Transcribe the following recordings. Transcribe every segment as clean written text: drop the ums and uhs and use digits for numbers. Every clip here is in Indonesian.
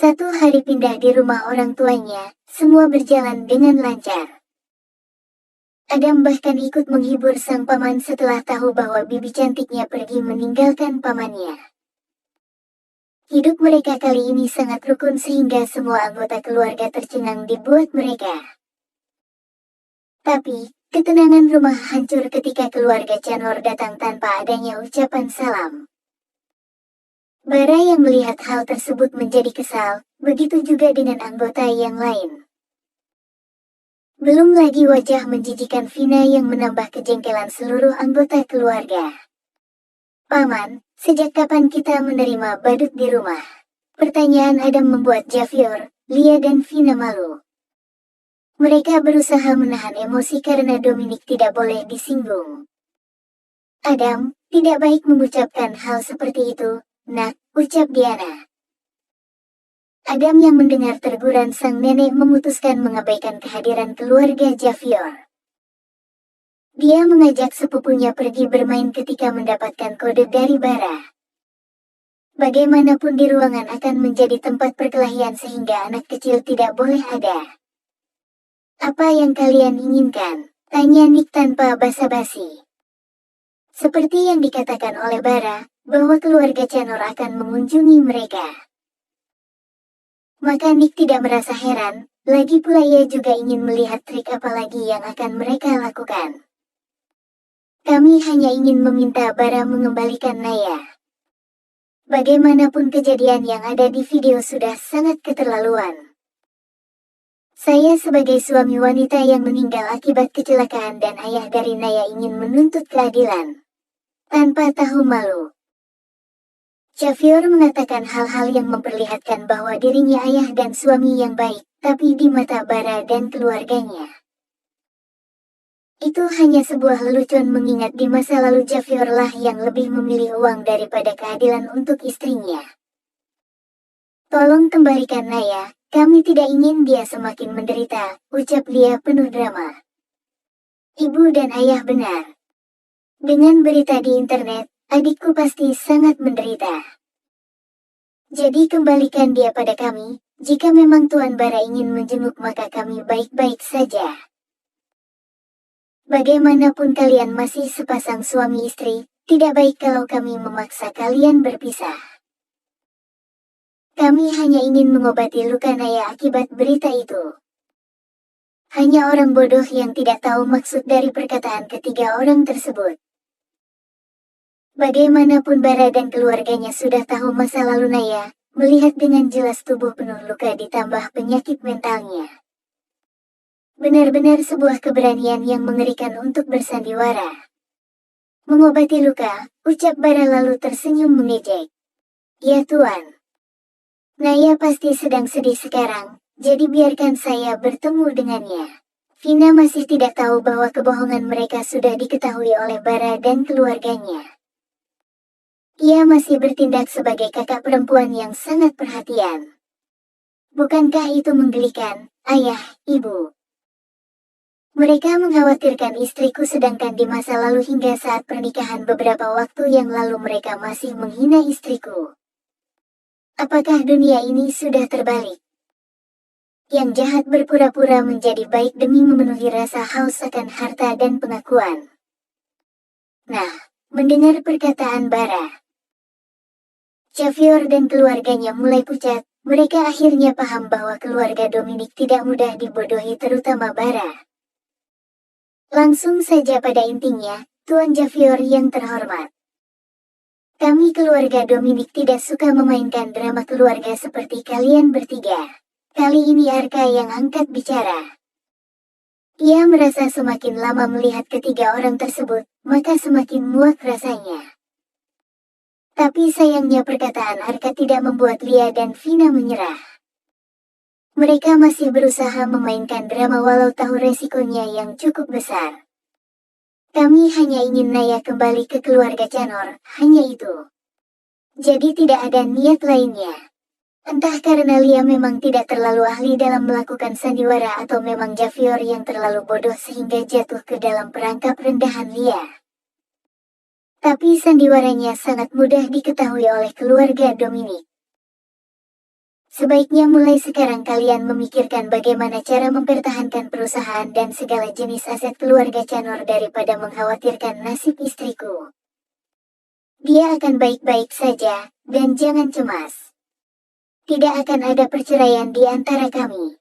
Satu hari pindah di rumah orang tuanya, semua berjalan dengan lancar. Adam bahkan ikut menghibur sang paman setelah tahu bahwa bibi cantiknya pergi meninggalkan pamannya. Hidup mereka kali ini sangat rukun sehingga semua anggota keluarga tercengang dibuat mereka. Tapi, ketenangan rumah hancur ketika keluarga Chanor datang tanpa adanya ucapan salam. Bara yang melihat hal tersebut menjadi kesal, begitu juga dengan anggota yang lain. Belum lagi wajah menjijikan Vina yang menambah kejengkelan seluruh anggota keluarga. "Paman, sejak kapan kita menerima badut di rumah?" Pertanyaan Adam membuat Javier, Lia dan Vina malu. Mereka berusaha menahan emosi karena Dominic tidak boleh disinggung. "Adam, tidak baik mengucapkan hal seperti itu, nak," ucap Diana. Adam yang mendengar teguran sang nenek memutuskan mengabaikan kehadiran keluarga Javier. Dia mengajak sepupunya pergi bermain ketika mendapatkan kode dari Bara. Bagaimanapun di ruangan akan menjadi tempat perkelahian sehingga anak kecil tidak boleh ada. "Apa yang kalian inginkan?" tanya Nick tanpa basa-basi. Seperti yang dikatakan oleh Bara, bahwa keluarga Chanor akan mengunjungi mereka. Maka Nick tidak merasa heran, lagi pula ia juga ingin melihat trik apa lagi yang akan mereka lakukan. "Kami hanya ingin meminta Bara mengembalikan Naya. Bagaimanapun kejadian yang ada di video sudah sangat keterlaluan. Saya sebagai suami wanita yang meninggal akibat kecelakaan dan ayah dari Naya ingin menuntut keadilan." Tanpa tahu malu, Javier mengatakan hal-hal yang memperlihatkan bahwa dirinya ayah dan suami yang baik, tapi di mata Bara dan keluarganya, itu hanya sebuah lelucon mengingat di masa lalu Javier lah yang lebih memilih uang daripada keadilan untuk istrinya. "Tolong kembalikan Naya, kami tidak ingin dia semakin menderita," ucap Lia penuh drama. "Ibu dan ayah benar. Dengan berita di internet, adikku pasti sangat menderita. Jadi kembalikan dia pada kami, jika memang Tuan Bara ingin menjenguk maka kami baik-baik saja. Bagaimanapun kalian masih sepasang suami istri, tidak baik kalau kami memaksa kalian berpisah. Kami hanya ingin mengobati luka Naya akibat berita itu." Hanya orang bodoh yang tidak tahu maksud dari perkataan ketiga orang tersebut. Bagaimanapun Bara dan keluarganya sudah tahu masa lalu Naya, melihat dengan jelas tubuh penuh luka ditambah penyakit mentalnya. Benar-benar sebuah keberanian yang mengerikan untuk bersandiwara. "Mengobati luka," ucap Bara lalu tersenyum mengejek. "Ya Tuan. Naya pasti sedang sedih sekarang, jadi biarkan saya bertemu dengannya." Vina masih tidak tahu bahwa kebohongan mereka sudah diketahui oleh Bara dan keluarganya. Ia masih bertindak sebagai kakak perempuan yang sangat perhatian. "Bukankah itu menggelikan, ayah, ibu? Mereka mengkhawatirkan istriku sedangkan di masa lalu hingga saat pernikahan beberapa waktu yang lalu mereka masih menghina istriku. Apakah dunia ini sudah terbalik? Yang jahat berpura-pura menjadi baik demi memenuhi rasa haus akan harta dan pengakuan." Nah, mendengar perkataan Bara, Javier dan keluarganya mulai pucat. Mereka akhirnya paham bahwa keluarga Dominic tidak mudah dibodohi, terutama Bara. Langsung saja pada intinya, Tuan Javier yang terhormat. Kami keluarga Dominic tidak suka memainkan drama keluarga seperti kalian bertiga. Kali ini Arka yang angkat bicara. Ia merasa semakin lama melihat ketiga orang tersebut, maka semakin muak rasanya. Tapi sayangnya perkataan Arka tidak membuat Lia dan Vina menyerah. Mereka masih berusaha memainkan drama walau tahu resikonya yang cukup besar. "Kami hanya ingin Naya kembali ke keluarga Chanor, hanya itu. Jadi tidak ada niat lainnya." Entah karena Lia memang tidak terlalu ahli dalam melakukan sandiwara atau memang Javier yang terlalu bodoh sehingga jatuh ke dalam perangkap rendahan Lia. Tapi sandiwaranya sangat mudah diketahui oleh keluarga Dominic. Sebaiknya mulai sekarang kalian memikirkan bagaimana cara mempertahankan perusahaan dan segala jenis aset keluarga Chanor daripada mengkhawatirkan nasib istriku. Dia akan baik-baik saja, dan jangan cemas. Tidak akan ada perceraian di antara kami.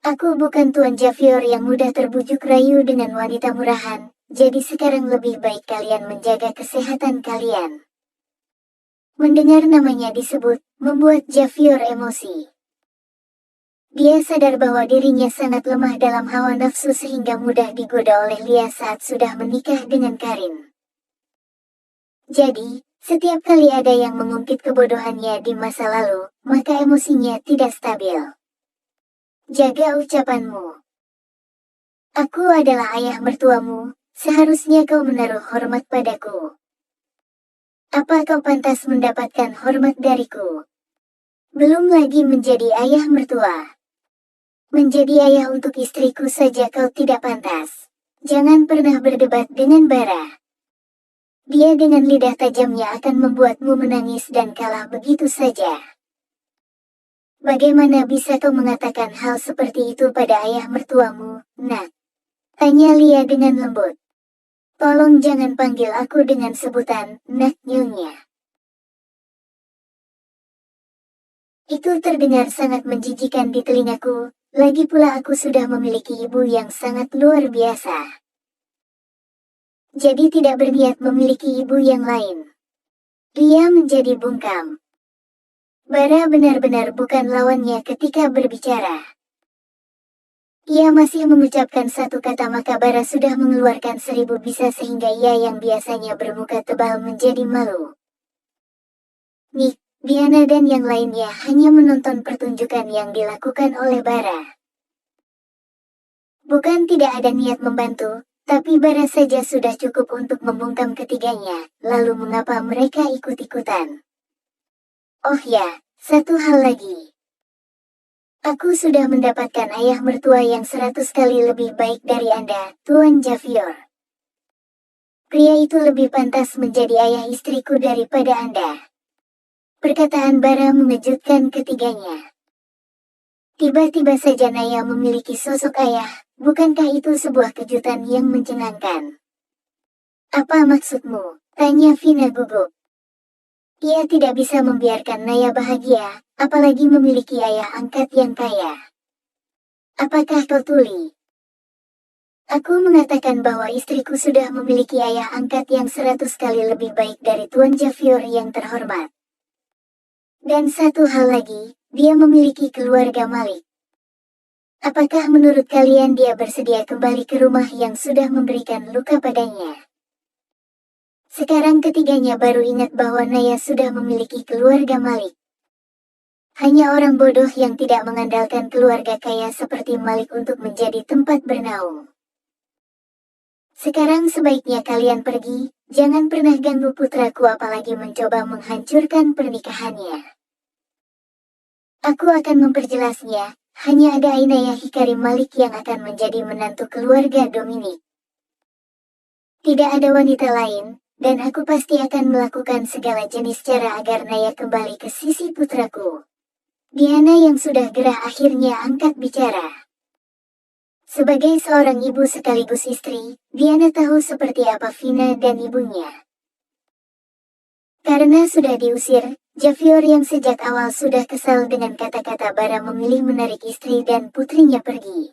Aku bukan Tuan Javier yang mudah terbujuk rayu dengan wanita murahan, jadi sekarang lebih baik kalian menjaga kesehatan kalian. Mendengar namanya disebut, membuat Javier emosi. Dia sadar bahwa dirinya sangat lemah dalam hawa nafsu sehingga mudah digoda oleh Lia saat sudah menikah dengan Karin. Jadi, setiap kali ada yang mengungkit kebodohannya di masa lalu, maka emosinya tidak stabil. Jaga ucapanmu. Aku adalah ayah mertuamu, seharusnya kau menaruh hormat padaku. Apa kau pantas mendapatkan hormat dariku? Belum lagi menjadi ayah mertua. Menjadi ayah untuk istriku saja kau tidak pantas. Jangan pernah berdebat dengan Bara. Dia dengan lidah tajamnya akan membuatmu menangis dan kalah begitu saja. Bagaimana bisa kau mengatakan hal seperti itu pada ayah mertuamu, Nak? Tanya Lia dengan lembut. Tolong jangan panggil aku dengan sebutan, Nak Nyonya. Itu terdengar sangat menjijikan di telingaku, lagi pula aku sudah memiliki ibu yang sangat luar biasa. Jadi tidak berniat memiliki ibu yang lain. Lia menjadi bungkam. Bara benar-benar bukan lawannya ketika berbicara. Ia masih mengucapkan satu kata maka Bara sudah mengeluarkan 1000 bisa sehingga ia yang biasanya bermuka tebal menjadi malu. Nick, Diana dan yang lainnya hanya menonton pertunjukan yang dilakukan oleh Bara. Bukan tidak ada niat membantu, tapi Bara saja sudah cukup untuk membungkam ketiganya, lalu mengapa mereka ikut-ikutan? Oh ya, satu hal lagi. Aku sudah mendapatkan ayah mertua yang 100 kali lebih baik dari Anda, Tuan Javier. Pria itu lebih pantas menjadi ayah istriku daripada Anda. Perkataan Bara mengejutkan ketiganya. Tiba-tiba saja Naya memiliki sosok ayah, bukankah itu sebuah kejutan yang mencengangkan? Apa maksudmu? Tanya Vina gugup. Ia tidak bisa membiarkan Naya bahagia, apalagi memiliki ayah angkat yang kaya. Apakah kau tuli? Aku mengatakan bahwa istriku sudah memiliki ayah angkat yang 100 kali lebih baik dari Tuan Javier yang terhormat. Dan satu hal lagi, dia memiliki keluarga Malik. Apakah menurut kalian dia bersedia kembali ke rumah yang sudah memberikan luka padanya? Sekarang ketiganya baru ingat bahwa Naya sudah memiliki keluarga Malik. Hanya orang bodoh yang tidak mengandalkan keluarga kaya seperti Malik untuk menjadi tempat bernaung. Sekarang sebaiknya kalian pergi, jangan pernah ganggu putraku apalagi mencoba menghancurkan pernikahannya. Aku akan memperjelasnya, hanya ada Ainaya Hikari Malik yang akan menjadi menantu keluarga Dominic. Tidak ada wanita lain, dan aku pasti akan melakukan segala jenis cara agar Naya kembali ke sisi putraku. Diana yang sudah gerah akhirnya angkat bicara. Sebagai seorang ibu sekaligus istri, Diana tahu seperti apa Vina dan ibunya. Karena sudah diusir, Javier yang sejak awal sudah kesal dengan kata-kata Bara memilih menarik istri dan putrinya pergi.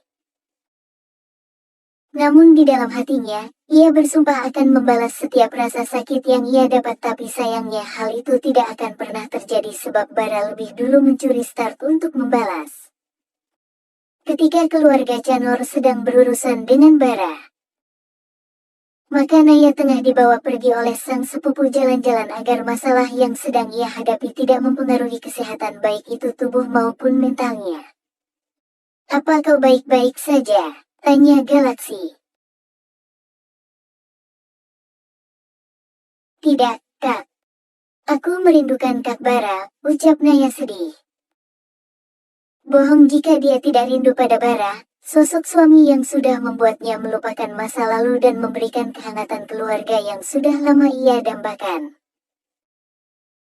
Namun di dalam hatinya, ia bersumpah akan membalas setiap rasa sakit yang ia dapat tapi sayangnya hal itu tidak akan pernah terjadi sebab Bara lebih dulu mencuri start untuk membalas. Ketika keluarga Chanor sedang berurusan dengan Bara, maka Naya tengah dibawa pergi oleh sang sepupu jalan-jalan agar masalah yang sedang ia hadapi tidak mempengaruhi kesehatan baik itu tubuh maupun mentalnya. Apa kau baik-baik saja? Tanya Galaksi. Tidak, Kak. Aku merindukan Kak Bara, ucap Naya sedih. Bohong jika dia tidak rindu pada Bara, sosok suami yang sudah membuatnya melupakan masa lalu dan memberikan kehangatan keluarga yang sudah lama ia dambakan.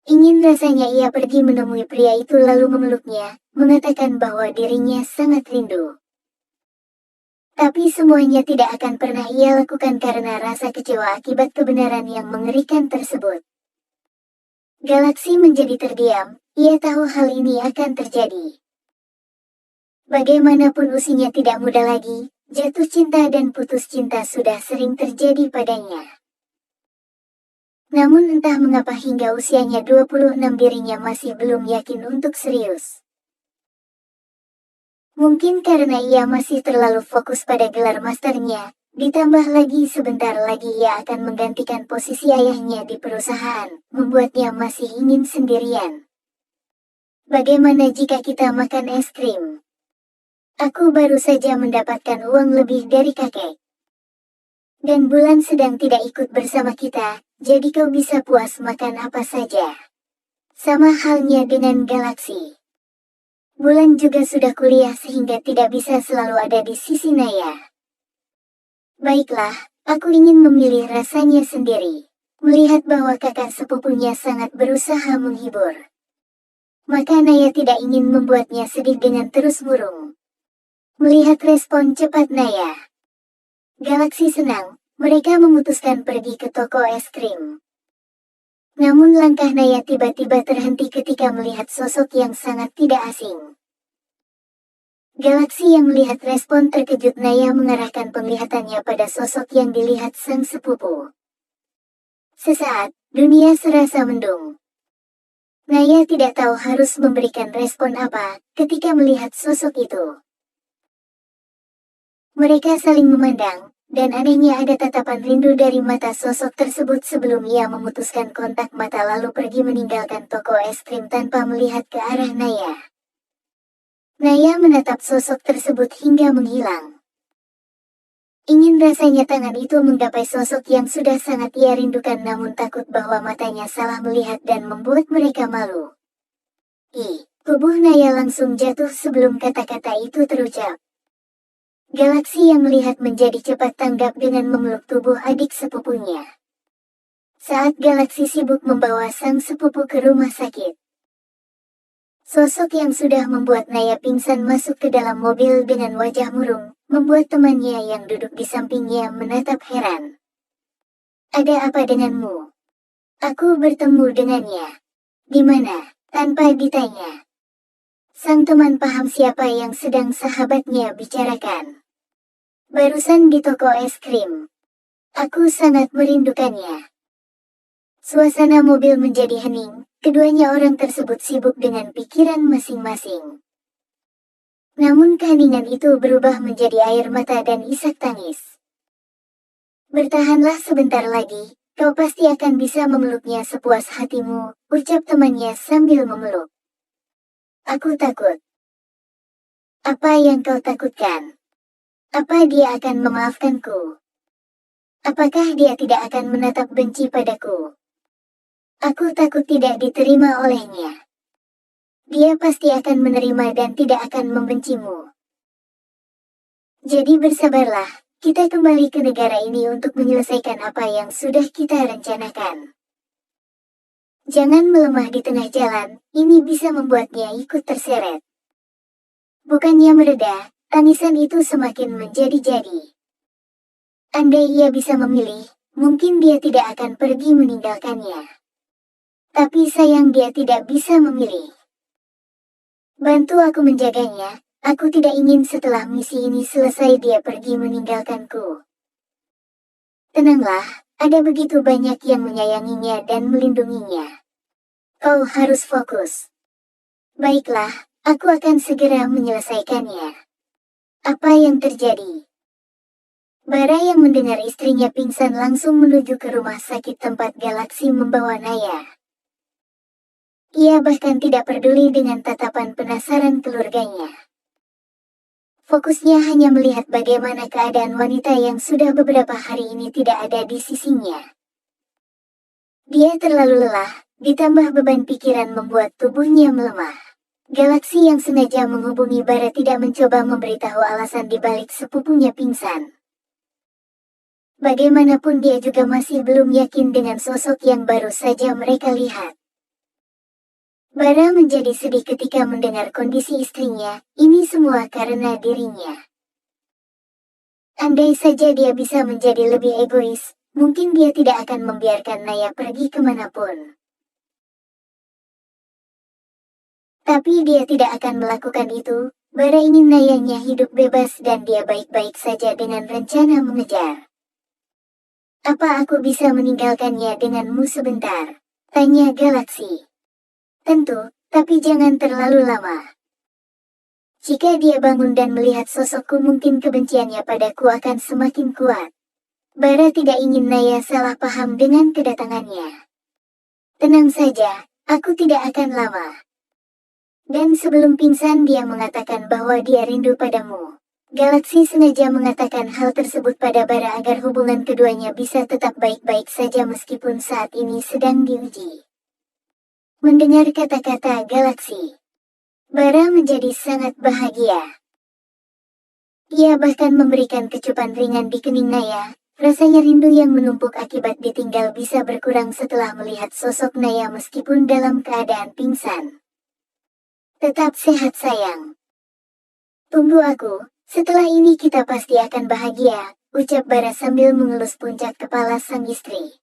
Ingin rasanya ia pergi menemui pria itu lalu memeluknya, mengatakan bahwa dirinya sangat rindu. Tapi semuanya tidak akan pernah ia lakukan karena rasa kecewa akibat kebenaran yang mengerikan tersebut. Galaksi menjadi terdiam, ia tahu hal ini akan terjadi. Bagaimanapun usianya tidak muda lagi, jatuh cinta dan putus cinta sudah sering terjadi padanya. Namun entah mengapa hingga usianya 26 dirinya masih belum yakin untuk serius. Mungkin karena ia masih terlalu fokus pada gelar masternya, ditambah lagi sebentar lagi ia akan menggantikan posisi ayahnya di perusahaan, membuatnya masih ingin sendirian. Bagaimana jika kita makan es krim? Aku baru saja mendapatkan uang lebih dari kakek. Dan bulan sedang tidak ikut bersama kita, jadi kau bisa puas makan apa saja. Sama halnya dengan Galaksi. Bulan juga sudah kuliah sehingga tidak bisa selalu ada di sisi Naya. Baiklah, aku ingin memilih rasanya sendiri. Melihat bahwa kakak sepupunya sangat berusaha menghibur. Maka Naya tidak ingin membuatnya sedih dengan terus murung. Melihat respon cepat Naya, Galaksi senang, mereka memutuskan pergi ke toko es krim. Namun langkah Naya tiba-tiba terhenti ketika melihat sosok yang sangat tidak asing. Galaksi yang melihat respon terkejut Naya mengarahkan penglihatannya pada sosok yang dilihat sang sepupu. Sesaat, dunia serasa mendung. Naya tidak tahu harus memberikan respon apa ketika melihat sosok itu. Mereka saling memandang, dan anehnya ada tatapan rindu dari mata sosok tersebut sebelum ia memutuskan kontak mata lalu pergi meninggalkan toko es krim tanpa melihat ke arah Naya. Naya menatap sosok tersebut hingga menghilang. Ingin rasanya tangan itu menggapai sosok yang sudah sangat ia rindukan namun takut bahwa matanya salah melihat dan membuat mereka malu. Tubuh Naya langsung jatuh sebelum kata-kata itu terucap. Galaksi yang melihat menjadi cepat tanggap dengan memeluk tubuh adik sepupunya. Saat Galaksi sibuk membawa sang sepupu ke rumah sakit. Sosok yang sudah membuat Naya pingsan masuk ke dalam mobil dengan wajah murung, membuat temannya yang duduk di sampingnya menatap heran. Ada apa denganmu? Aku bertemu dengannya. Di mana? Tanpa ditanya. Sang teman paham siapa yang sedang sahabatnya bicarakan. Barusan di toko es krim. Aku sangat merindukannya. Suasana mobil menjadi hening, keduanya orang tersebut sibuk dengan pikiran masing-masing. Namun keheningan itu berubah menjadi air mata dan isak tangis. Bertahanlah sebentar lagi, kau pasti akan bisa memeluknya sepuas hatimu, ucap temannya sambil memeluk. Aku takut. Apa yang kau takutkan? Apa dia akan memaafkanku? Apakah dia tidak akan menatap benci padaku? Aku takut tidak diterima olehnya. Dia pasti akan menerima dan tidak akan membencimu. Jadi bersabarlah, kita kembali ke negara ini untuk menyelesaikan apa yang sudah kita rencanakan. Jangan melemah di tengah jalan, ini bisa membuatnya ikut terseret. Bukannya mereda, tangisan itu semakin menjadi-jadi. Andai ia bisa memilih, mungkin dia tidak akan pergi meninggalkannya. Tapi sayang dia tidak bisa memilih. Bantu aku menjaganya, aku tidak ingin setelah misi ini selesai dia pergi meninggalkanku. Tenanglah, ada begitu banyak yang menyayanginya dan melindunginya. Kau harus fokus. Baiklah, aku akan segera menyelesaikannya. Apa yang terjadi? Bara yang mendengar istrinya pingsan langsung menuju ke rumah sakit tempat Galaksi membawa Naya. Ia bahkan tidak peduli dengan tatapan penasaran keluarganya. Fokusnya hanya melihat bagaimana keadaan wanita yang sudah beberapa hari ini tidak ada di sisinya. Dia terlalu lelah, ditambah beban pikiran membuat tubuhnya melemah. Galaksi yang sengaja menghubungi Bara tidak mencoba memberitahu alasan dibalik sepupunya pingsan. Bagaimanapun dia juga masih belum yakin dengan sosok yang baru saja mereka lihat. Bara menjadi sedih ketika mendengar kondisi istrinya, ini semua karena dirinya. Andai saja dia bisa menjadi lebih egois, mungkin dia tidak akan membiarkan Naya pergi kemanapun. Tapi dia tidak akan melakukan itu. Bara ingin Nayanya hidup bebas dan dia baik-baik saja dengan rencana mengejar. Apa aku bisa meninggalkannya denganmu sebentar? Tanya Galaksi. Tentu, tapi jangan terlalu lama. Jika dia bangun dan melihat sosokku mungkin kebenciannya padaku akan semakin kuat. Bara tidak ingin Naya salah paham dengan kedatangannya. Tenang saja, aku tidak akan lama. Dan sebelum pingsan dia mengatakan bahwa dia rindu padamu. Galaksi sengaja mengatakan hal tersebut pada Bara agar hubungan keduanya bisa tetap baik-baik saja meskipun saat ini sedang diuji. Mendengar kata-kata Galaksi, Bara menjadi sangat bahagia. Ia bahkan memberikan kecupan ringan di kening Naya. Rasanya rindu yang menumpuk akibat ditinggal bisa berkurang setelah melihat sosok Naya meskipun dalam keadaan pingsan. Tetap sehat sayang. Tunggu aku, setelah ini kita pasti akan bahagia, ucap Bara sambil mengelus puncak kepala sang istri.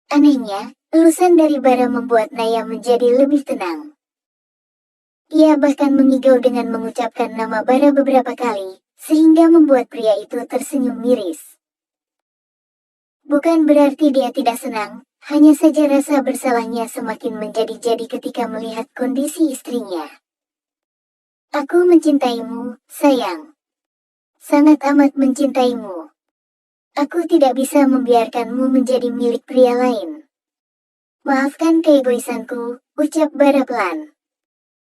Anehnya, elusan dari Bara membuat Naya menjadi lebih tenang. Ia bahkan mengigau dengan mengucapkan nama Bara beberapa kali, sehingga membuat pria itu tersenyum miris. Bukan berarti dia tidak senang, hanya saja rasa bersalahnya semakin menjadi-jadi ketika melihat kondisi istrinya. Aku mencintaimu, sayang. Sangat amat mencintaimu. Aku tidak bisa membiarkanmu menjadi milik pria lain. Maafkan keegoisanku, ucap Bara pelan.